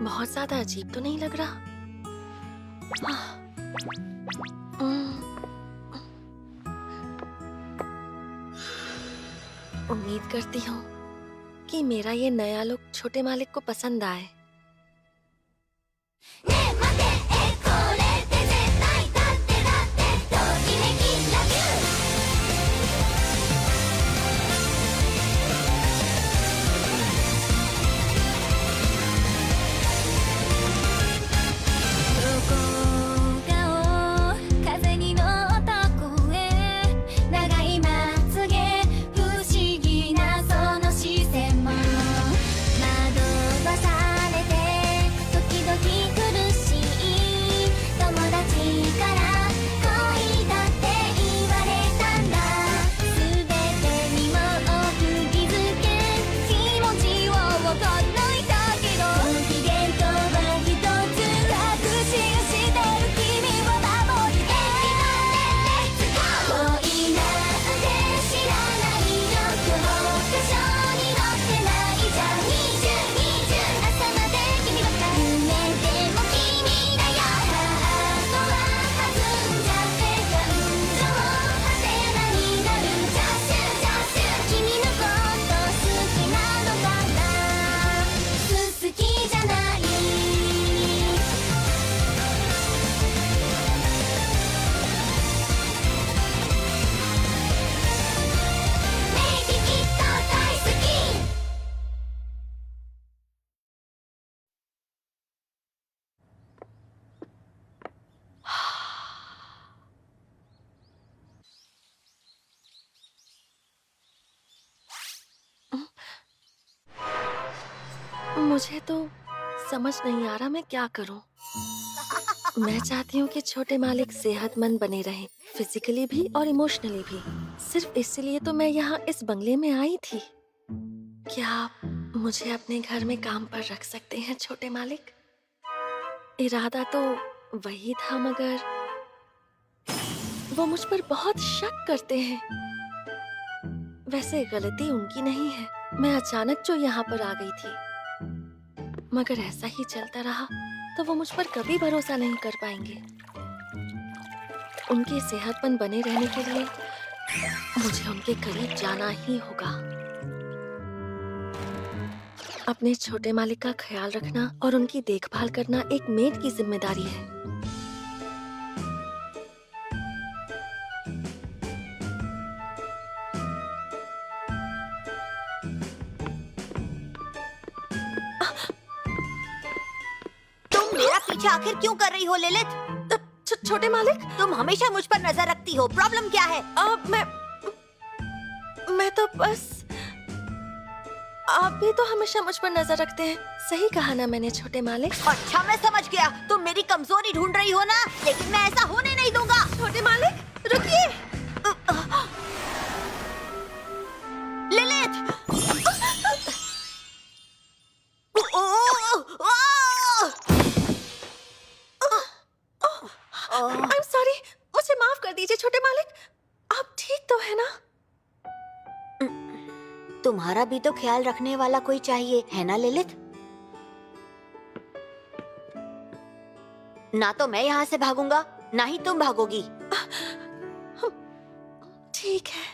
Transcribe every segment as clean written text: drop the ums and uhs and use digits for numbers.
बहुत ज्यादा अजीब तो नहीं लग रहा? उम्मीद करती हूँ कि मेरा ये नया लुक छोटे मालिक को पसंद आए। मुझे तो समझ नहीं आ रहा मैं क्या करूं। मैं चाहती हूँ कि छोटे मालिक सेहतमंद बने रहें, फिजिकली भी और इमोशनली भी। सिर्फ इसलिए तो मैं यहाँ इस बंगले में आई थी। क्या आप मुझे अपने घर में काम पर रख सकते हैं छोटे मालिक? इरादा तो वही था, मगर वो मुझ पर बहुत शक करते हैं। वैसे गलती उनकी नहीं है, मैं अचानक जो यहाँ पर आ गई थी। मगर ऐसा ही चलता रहा तो वो मुझ पर कभी भरोसा नहीं कर पाएंगे। उनके सेहतमंद बने रहने के लिए मुझे उनके करीब जाना ही होगा। अपने छोटे मालिक का ख्याल रखना और उनकी देखभाल करना एक मेड की जिम्मेदारी है। पीछे आखिर क्यों कर रही हो ललित? छोटे मालिक, तुम हमेशा मुझ पर नजर रखती हो, प्रॉब्लम क्या है? मैं तो बस, आप भी तो हमेशा मुझ पर नजर रखते हैं। सही कहा ना मैंने छोटे मालिक? अच्छा, मैं समझ गया, तुम मेरी कमजोरी ढूंढ रही हो ना, लेकिन मैं ऐसा होने नहीं दूंगा। छोटे मालिक रुकिए। ललित! I'm sorry, मुझे माफ कर दीजिए छोटे मालिक। आप ठीक तो है ना? तुम्हारा भी तो ख्याल रखने वाला कोई चाहिए, है ना ललित? ना तो मैं यहाँ से भागूंगा, ना ही तुम भागोगी। ठीक है।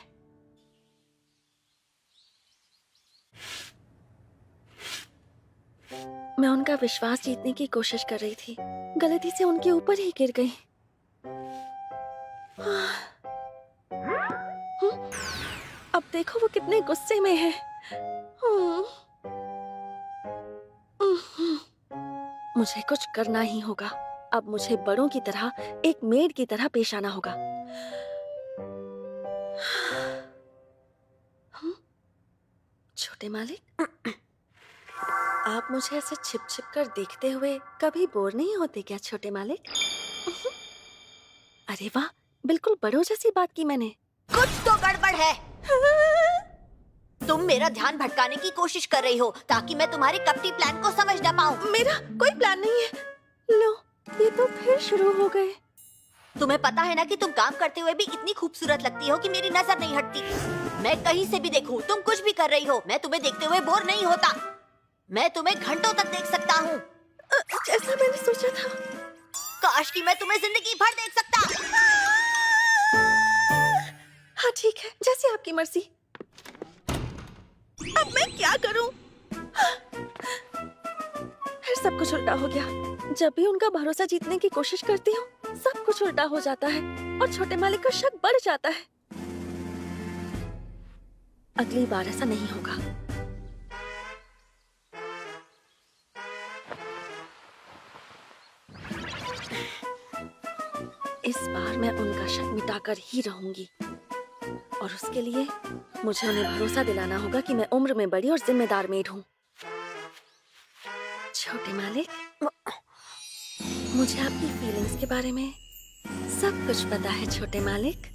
मैं उनका विश्वास जीतने की कोशिश कर रही थी, गलती से उनके ऊपर ही गिर गई। अब देखो वो कितने गुस्से में है। मुझे कुछ करना ही होगा। अब मुझे बड़ों की तरह, एक मेड की तरह पेश आना होगा। छोटे मालिक, आप मुझे ऐसे छिप छिप कर देखते हुए कभी बोर नहीं होते क्या छोटे मालिक? अरे वाह, बिल्कुल बड़ों जैसी बात की मैंने। कुछ तो गड़बड़ है। तुम मेरा ध्यान भटकाने की कोशिश कर रही हो ताकि मैं तुम्हारे कपटी प्लान को समझ ना पाऊं। मेरा कोई प्लान नहीं है। लो, ये तो फिर शुरू हो गए। तुम्हें पता है ना कि तुम काम करते हुए भी इतनी खूबसूरत लगती हो कि मेरी नजर नहीं हटती। मैं कहीं से भी देखूं, तुम कुछ भी कर रही हो, मैं तुम्हें देखते हुए बोर नहीं होता। मैं तुम्हें घंटों तक देख सकता हूँ। जैसा मैंने सोचा था। काश कि मैं तुम्हें जिंदगी भर देख सकता। हाँ ठीक है, जैसे आपकी मर्जी। अब मैं क्या करूं? फिर सब कुछ उल्टा हो गया। जब भी उनका भरोसा जीतने की कोशिश करती हूँ, सब कुछ उल्टा हो जाता है और छोटे मालिक का शक बढ़ जाता है। अगली बार ऐसा नहीं होगा। इस बार मैं उनका शक मिटाकर ही रहूंगी और उसके लिए मुझे उन्हें भरोसा दिलाना होगा कि मैं उम्र में बड़ी और जिम्मेदार मेड हूँ। छोटे मालिक, मुझे आपकी फीलिंग्स के बारे में सब कुछ पता है छोटे मालिक।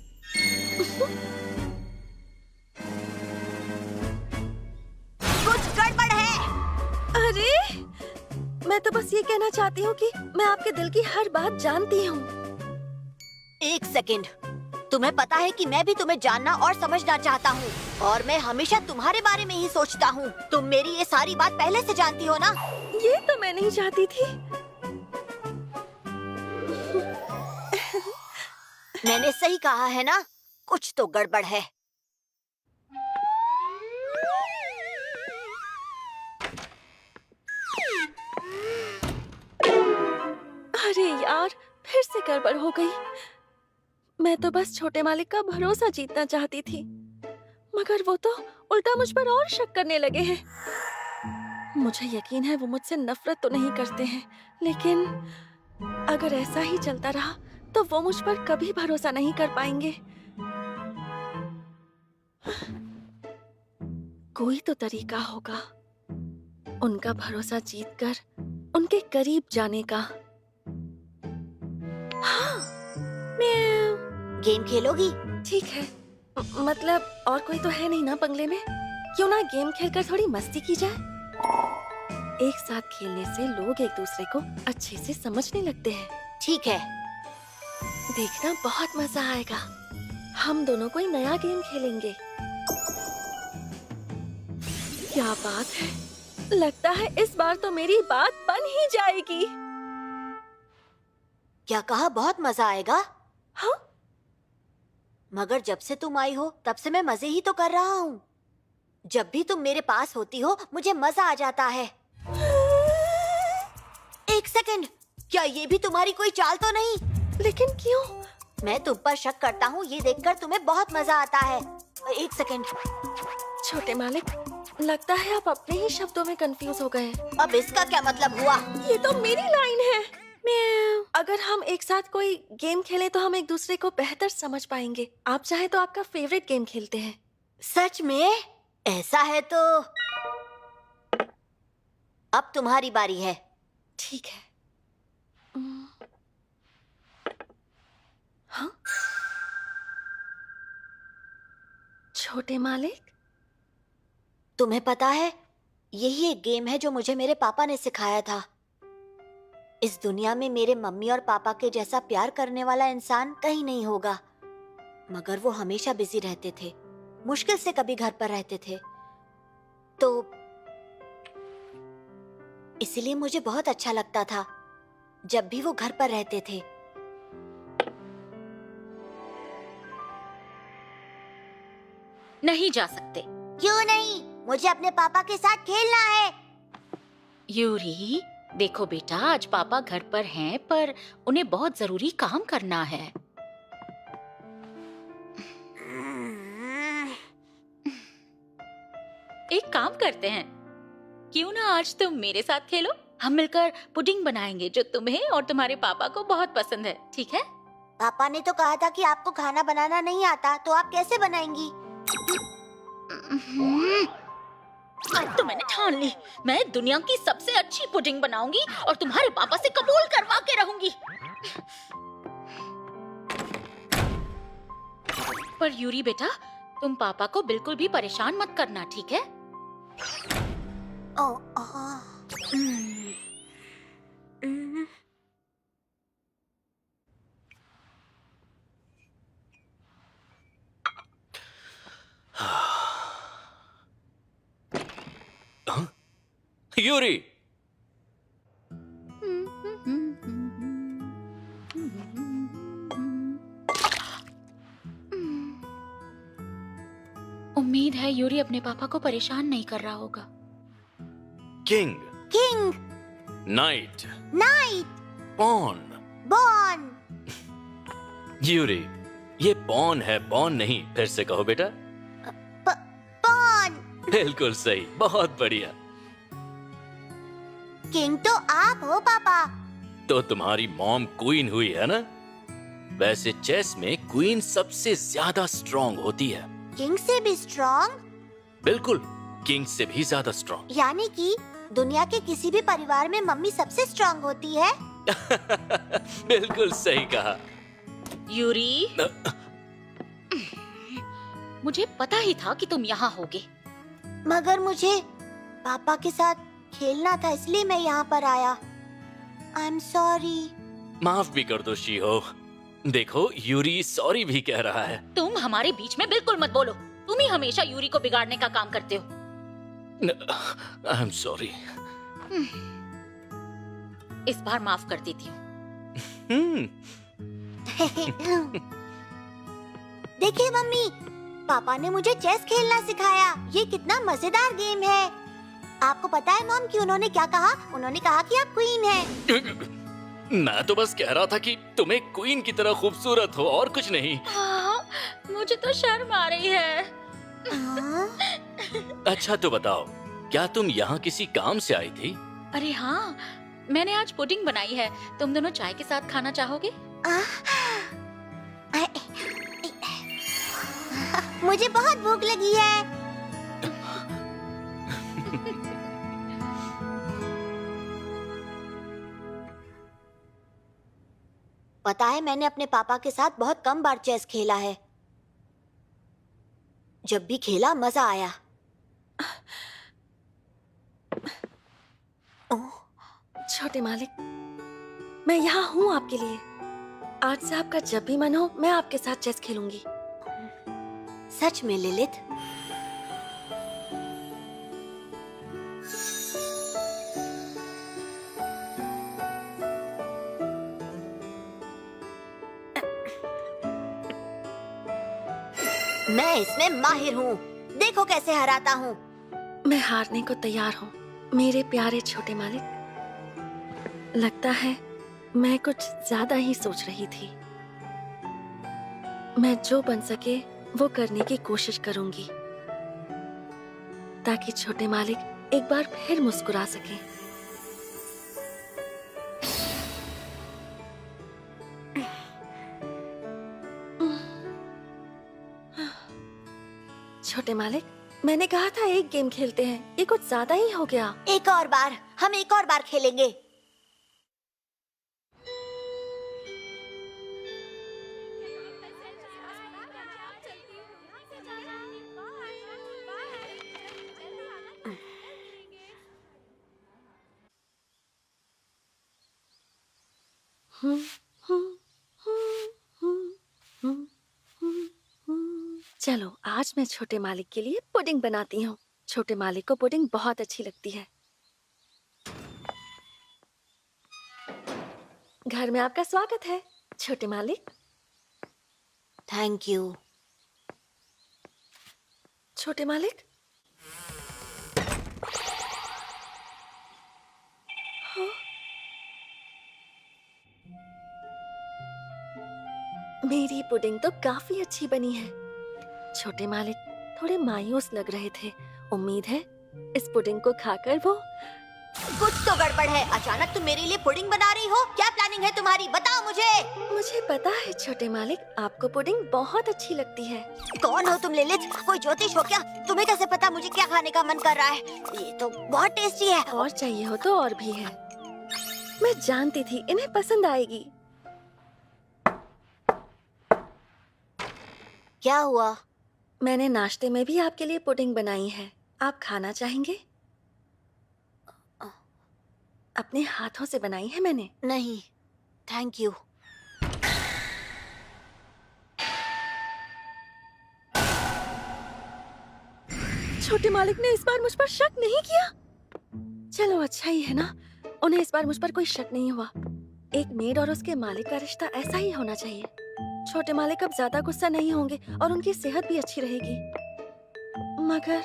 कुछ गड़बड़ है। अरे, मैं तो बस ये कहना चाहती हूँ कि मैं आपके दिल की हर बात जानती हूँ। एक सेकंड, तुम्हें पता है कि मैं भी तुम्हें जानना और समझना चाहता हूँ और मैं हमेशा तुम्हारे बारे में ही सोचता हूँ। तुम मेरी ये सारी बात पहले से जानती हो ना? ये तो मैं नहीं चाहती थी। मैंने सही कहा है ना? कुछ तो गड़बड़ है। अरे यार, फिर से गड़बड़ हो गई। मैं तो बस छोटे मालिक का भरोसा जीतना चाहती थी, मगर वो तो उल्टा मुझ पर और शक करने लगे हैं। मुझे यकीन है वो मुझसे नफरत तो नहीं करते हैं, लेकिन अगर ऐसा ही चलता रहा तो वो मुझ पर कभी भरोसा नहीं कर पाएंगे। कोई तो तरीका होगा उनका भरोसा जीतकर उनके करीब जाने का। हाँ, म्याऊ। गेम खेलोगी? ठीक है, मतलब और कोई तो है नहीं ना बंगले में? क्यों ना गेम खेलकर थोड़ी मस्ती की जाए? एक साथ खेलने से लोग एक दूसरे को अच्छे से समझने लगते हैं। ठीक है। देखना, बहुत मजा आएगा। हम दोनों कोई नया गेम खेलेंगे। क्या बात है, लगता है इस बार तो मेरी बात बन ही जाएगी। क्या कहा? बहुत मजा आएगा? हाँ? मगर जब से तुम आई हो तब से मैं मजे ही तो कर रहा हूँ। जब भी तुम मेरे पास होती हो मुझे मजा आ जाता है। एक सेकंड, क्या ये भी तुम्हारी कोई चाल तो नहीं? लेकिन क्यों? मैं तुम पर शक करता हूँ ये देखकर तुम्हें बहुत मजा आता है। एक सेकंड। छोटे मालिक, लगता है आप अपने ही शब्दों में कंफ्यूज हो गए। अब इसका क्या मतलब हुआ? ये तो मेरी लाइन है। म्याऊ। अगर हम एक साथ कोई गेम खेलें तो हम एक दूसरे को बेहतर समझ पाएंगे। आप चाहे तो आपका फेवरेट गेम खेलते हैं। सच में? ऐसा है तो अब तुम्हारी बारी है। ठीक है। हाँ? छोटे मालिक, तुम्हें पता है यही एक गेम है जो मुझे मेरे पापा ने सिखाया था। इस दुनिया में मेरे मम्मी और पापा के जैसा प्यार करने वाला इंसान कहीं नहीं होगा। मगर वो हमेशा बिजी रहते थे, मुश्किल से कभी घर पर रहते थे। तो इसलिए मुझे बहुत अच्छा लगता था जब भी वो घर पर रहते थे। नहीं जा सकते। क्यों नहीं? मुझे अपने पापा के साथ खेलना है। यूरी, देखो बेटा, आज पापा घर पर हैं पर उन्हें बहुत जरूरी काम करना है। एक काम करते हैं, क्यों ना आज तुम मेरे साथ खेलो? हम मिलकर पुडिंग बनाएंगे जो तुम्हें और तुम्हारे पापा को बहुत पसंद है, ठीक है? पापा ने तो कहा था कि आपको खाना बनाना नहीं आता, तो आप कैसे बनाएंगी? अब तो मैंने ठान ली, मैं दुनिया की सबसे अच्छी पुडिंग बनाऊंगी और तुम्हारे पापा से कबूल करवा के रहूंगी। पर यूरी बेटा, तुम पापा को बिल्कुल भी परेशान मत करना, ठीक है? यूरी, है यूरी अपने पापा को परेशान नहीं कर रहा होगा। King, king, knight, knight, pawn. बॉन, यूरी, ये पॉन है, पॉन नहीं। फिर से कहो बेटा। बॉन। बिल्कुल सही, बहुत बढ़िया। किंग तो आप हो पापा। तो तुम्हारी मॉम क्वीन हुई है ना? वैसे चेस में क्वीन सबसे ज्यादा स्ट्रॉन्ग होती है। किंग से भी स्ट्रॉन्ग? बिल्कुल, किंग से भी ज्यादा स्ट्रॉन्ग। यानी कि दुनिया के किसी भी परिवार में मम्मी सबसे स्ट्रॉन्ग होती है? बिल्कुल सही कहा। यूरी, मुझे पता ही था कि तुम यहाँ होगे। मगर मुझे पापा के साथ खेलना था, इसलिए मैं यहाँ पर आया। I am sorry. माफ भी कर दो शीहो। देखो, यूरी सॉरी भी कह रहा है। तुम हमारे बीच में बिल्कुल मत बोलो। तुम ही हमेशा यूरी को बिगाड़ने का काम करते हो। I am sorry. इस बार माफ कर देती हूँ। देखिए मम्मी, पापा ने मुझे चेस खेलना सिखाया। ये कितना मजेदार गेम है। आपको पता है मॉम कि उन्होंने क्या कहा? उन्होंने कहा कि आप क्वीन हैं। मैं तो बस कह रहा था कि तुम एक क्वीन की तरह खूबसूरत हो, और कुछ नहीं। मुझे तो शर्म आ रही है। अच्छा तो बताओ, क्या तुम यहाँ किसी काम से आई थी? अरे हाँ, मैंने आज पुडिंग बनाई है। तुम दोनों चाय के साथ खाना चाहोगे? मुझे बहुत भूख लगी है। पता है, मैंने अपने पापा के साथ बहुत कम बार चेस खेला है। जब भी खेला मजा आया। छोटे मालिक, मैं यहाँ हूँ आपके लिए। आज से आपका जब भी मन हो, मैं आपके साथ चेस खेलूंगी। सच में लिलित? मैं इसमें माहिर हूँ। देखो कैसे हराता हूँ। मैं हारने को तैयार हूँ मेरे प्यारे छोटे मालिक। लगता है मैं कुछ ज्यादा ही सोच रही थी। मैं जो बन सके वो करने की कोशिश करूंगी, ताकि छोटे मालिक एक बार फिर मुस्कुरा सके। छोटे मालिक, मैंने कहा था एक गेम खेलते हैं, ये कुछ ज्यादा ही हो गया। एक और बार, हम एक और बार खेलेंगे। चलो, आज मैं छोटे मालिक के लिए पुडिंग बनाती हूँ। छोटे मालिक को पुडिंग बहुत अच्छी लगती है। घर में आपका स्वागत है, छोटे मालिक। Thank you. छोटे मालिक, हाँ? मेरी पुडिंग तो काफी अच्छी बनी है। छोटे मालिक थोड़े मायूस लग रहे थे। उम्मीद है इस पुडिंग को खाकर वो... कुछ तो गड़बड़ है। अचानक तुम मेरे लिए पुडिंग बना रही हो? क्या प्लानिंग है तुम्हारी? बताओ मुझे। मुझे पता है छोटे मालिक, आपको पुडिंग बहुत अच्छी लगती है। कौन हो तुम लिलित? कोई ज्योतिष हो क्या? तुम्हें कैसे पता मुझे क्या खाने का मन कर रहा है? ये तो बहुत टेस्टी है। और चाहिए हो तो और भी है। मैं जानती थी इन्हें पसंद आएगी। क्या हुआ? मैंने नाश्ते में भी आपके लिए पुडिंग बनाई है। आप खाना चाहेंगे? अपने हाथों से बनाई है मैंने। नहीं, थैंक यू। छोटे मालिक ने इस बार मुझ पर शक नहीं किया। चलो अच्छा ही है ना, उन्हें इस बार मुझ पर कोई शक नहीं हुआ। एक मेड और उसके मालिक का रिश्ता ऐसा ही होना चाहिए। छोटे मालिक अब ज्यादा गुस्सा नहीं होंगे और उनकी सेहत भी अच्छी रहेगी। मगर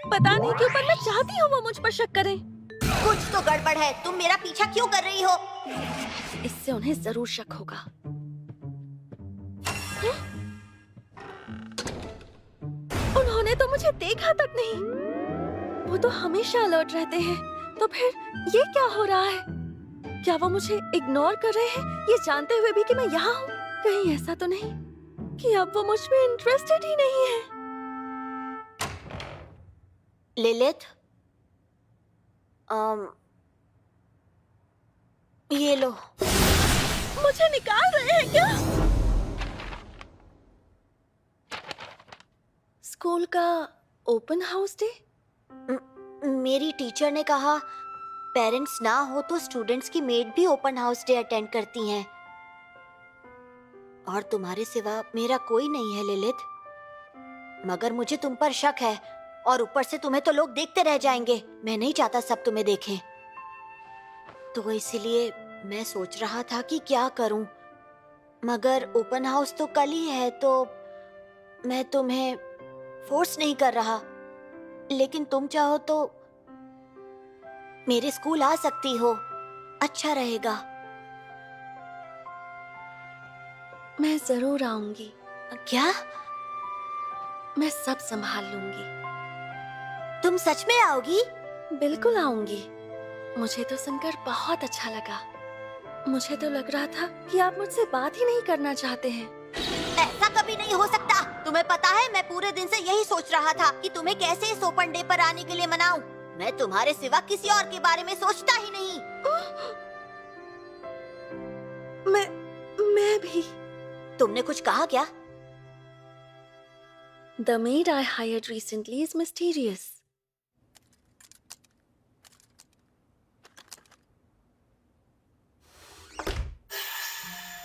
पता नहीं क्यों पर मैं चाहती हूँ वो मुझ पर शक करें। कुछ तो गड़बड़ है। तुम मेरा पीछा क्यों कर रही हो? इससे उन्हें जरूर शक होगा। उन्होंने तो मुझे देखा तक नहीं। वो तो हमेशा अलर्ट रहते हैं। तो फिर ये क्या हो रहा है? क्या वो मुझे इग्नोर कर रहे हैं, ये जानते हुए भी कि मैं यहाँ हूँ? कहीं ऐसा तो नहीं कि अब वो मुझ में इंटरेस्टेड ही नहीं है? लिलिथ, ये लो। मुझे निकाल रहे हैं क्या? स्कूल का ओपन हाउस डे? मेरी टीचर ने कहा पेरेंट्स ना हो तो स्टूडेंट्स की मेड भी ओपन हाउस डे अटेंड करती हैं। और तुम्हारे सिवा मेरा कोई नहीं है लिलिथ। मगर मुझे तुम पर शक है और ऊपर से तुम्हें तो लोग देखते रह जाएंगे। मैं नहीं चाहता सब तुम्हें देखें। तो इसलिए मैं सोच रहा था कि क्या करूं। मगर ओपन हाउस तो कल ही है, तो मैं तुम्हें फोर्स नहीं कर रहा। लेकिन तुम चाहो तो मेरे स्कूल आ सकती हो। अच्छा रहेगा। मैं जरूर आऊंगी। क्या? मैं सब संभाल लूंगी। तुम सच में आओगी? बिल्कुल आऊंगी। मुझे तो सुनकर बहुत अच्छा लगा। मुझे तो लग रहा था कि आप मुझसे बात ही नहीं करना चाहते हैं। ऐसा कभी नहीं हो सकता। तुम्हें पता है मैं पूरे दिन से यही सोच रहा था कि तुम्हें कैसे इस ओपन डे पर आने के लिए मनाऊं। मैं तुम्हारे सिवा किसी और के बारे में सोचता ही नहीं। मैं भी। तुमने कुछ कहा क्या? The maid I hired recently is mysterious.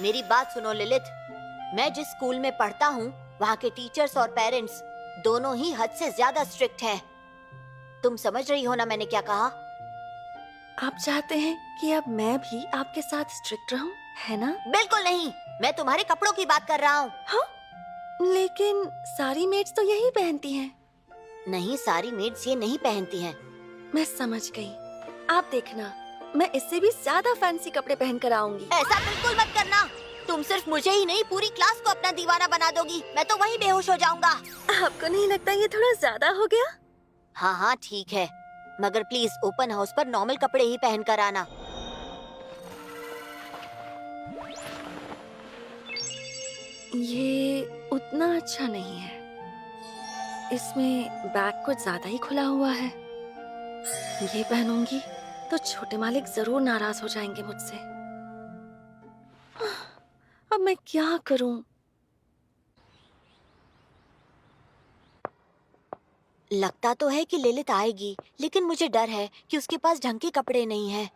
मेरी बात सुनो लिलिथ। मैं जिस स्कूल में पढ़ता हूँ वहाँ के टीचर्स और पेरेंट्स दोनों ही हद से ज्यादा स्ट्रिक्ट हैं। तुम समझ रही हो ना मैंने क्या कहा? आप चाहते हैं कि अब मैं भी आपके साथ स्ट्रिक्ट रहूं, है ना? बिल्कुल नहीं। मैं तुम्हारे कपड़ों की बात कर रहा हूँ। हाँ? लेकिन सारी मेड्स तो यही पहनती हैं। नहीं, सारी मेड्स ये नहीं पहनती हैं। मैं समझ गई। आप देखना, मैं इससे भी ज्यादा फैंसी कपड़े पहन कर आऊंगी। ऐसा बिल्कुल मत करना। तुम सिर्फ मुझे ही नहीं पूरी क्लास को अपना दीवाना बना दोगी। मैं तो वहीं बेहोश हो जाऊंगा। आपको नहीं लगता ये थोड़ा ज्यादा हो गया? हाँ हाँ ठीक है, मगर प्लीज ओपन हाउस पर नॉर्मल कपड़े ही पहन कर आना। ये उतना अच्छा नहीं है। इसमें बैग कुछ ज्यादा ही खुला हुआ है। ये पहनूंगी तो छोटे मालिक जरूर नाराज हो जाएंगे मुझसे। अब मैं क्या करूं? लगता तो है कि लिलिथ आएगी, लेकिन मुझे डर है कि उसके पास ढंग के कपड़े नहीं हैं।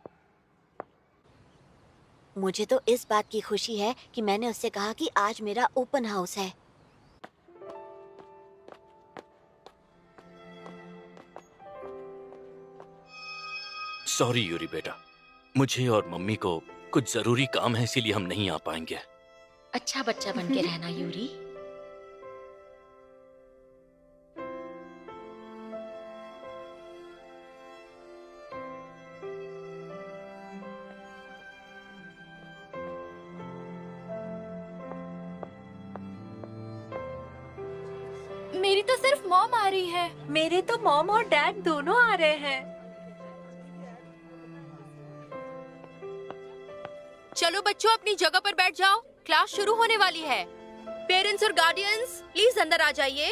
मुझे तो इस बात की खुशी है कि मैंने उससे कहा कि आज मेरा ओपन हाउस है। सॉरी यूरी बेटा, मुझे और मम्मी को कुछ जरूरी काम है, इसीलिए हम नहीं आ पाएंगे। अच्छा बच्चा बन के रहना यूरी। मेरी तो सिर्फ मॉम आ रही है। मेरे तो मॉम और डैड दोनों आ रहे हैं। चलो बच्चों, अपनी जगह पर बैठ जाओ। क्लास शुरू होने वाली है। पेरेंट्स और गार्डियंस प्लीज अंदर आ जाइए।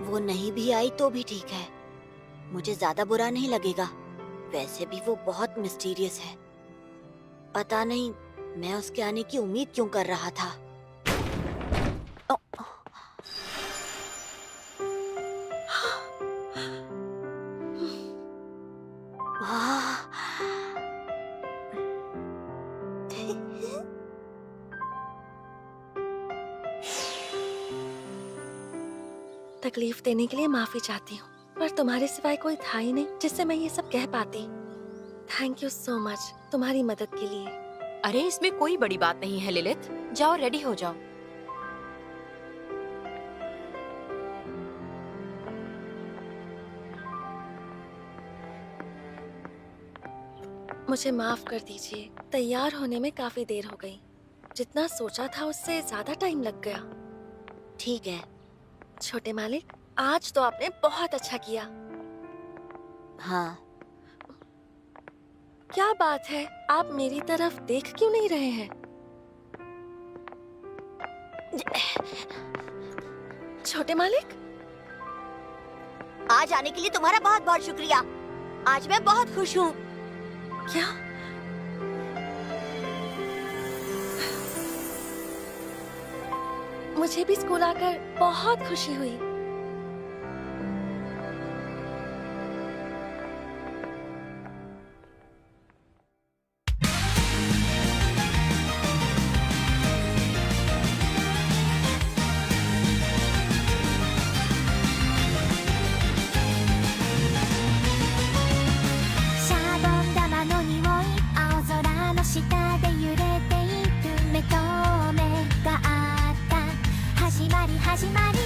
वो नहीं भी आई तो भी ठीक है, मुझे ज्यादा बुरा नहीं लगेगा। वैसे भी वो बहुत मिस्टीरियस है। पता नहीं मैं उसके आने की उम्मीद क्यों कर रहा था। तकलीफ देने के लिए माफी चाहती हूँ। पर तुम्हारे सिवाय कोई था ही नहीं जिससे मैं ये सब कह पाती। थैंक यू सो मच तुम्हारी मदद के लिए। अरे इसमें कोई बड़ी बात नहीं है लिलिथ, जाओ रेडी हो जाओ। मुझे माफ कर दीजिए, तैयार होने में काफी देर हो गई। जितना सोचा था उससे ज्यादा टाइम लग गया। ठीक है। छोटे मालिक, आज तो आपने बहुत अच्छा किया। हाँ, क्या बात है, आप मेरी तरफ देख क्यों नहीं रहे हैं? छोटे मालिक, आज आने के लिए तुम्हारा बहुत बहुत शुक्रिया। आज मैं बहुत खुश हूँ। क्या? मुझे भी स्कूल आकर बहुत खुशी हुई।シャボン玉の匂い、青空の下で揺れていく目と目があった。始まり始まり、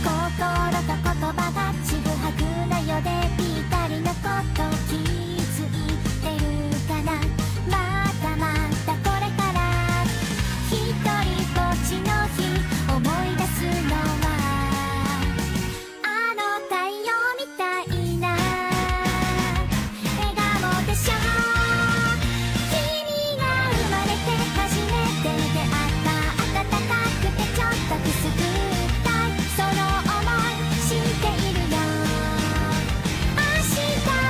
心と言葉がちぐはぐなよでぴったりのこと気づいてるかな。またまたこれから一人ぼっちの日、思い出すのはあの太陽みたいな笑顔でしょ。君が生まれて初めて出会った暖かくてちょっとくすぐったいその想い知っているよ。明日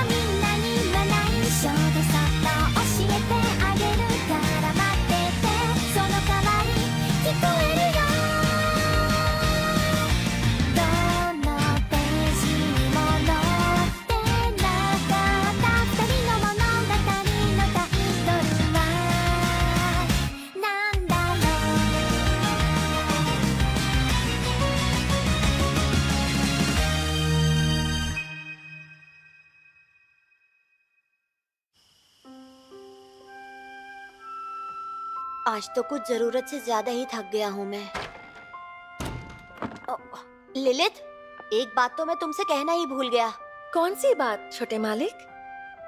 みんなには内緒でそっと教えてあげるから待ってて、その代わり聞こえるよ。どのページにも載ってなかった二人の物語のタイトルはなんだろआज तो कुछ जरूरत से ज्यादा ही थक गया हूँ मैं। लिलिथ, एक बात तो मैं तुमसे कहना ही भूल गया कौन सी बात छोटे मालिक?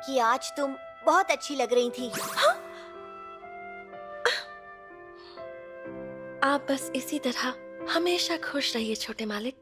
कि आज तुम बहुत अच्छी लग रही थी। आप बस इसी तरह हमेशा खुश रहिए छोटे मालिक।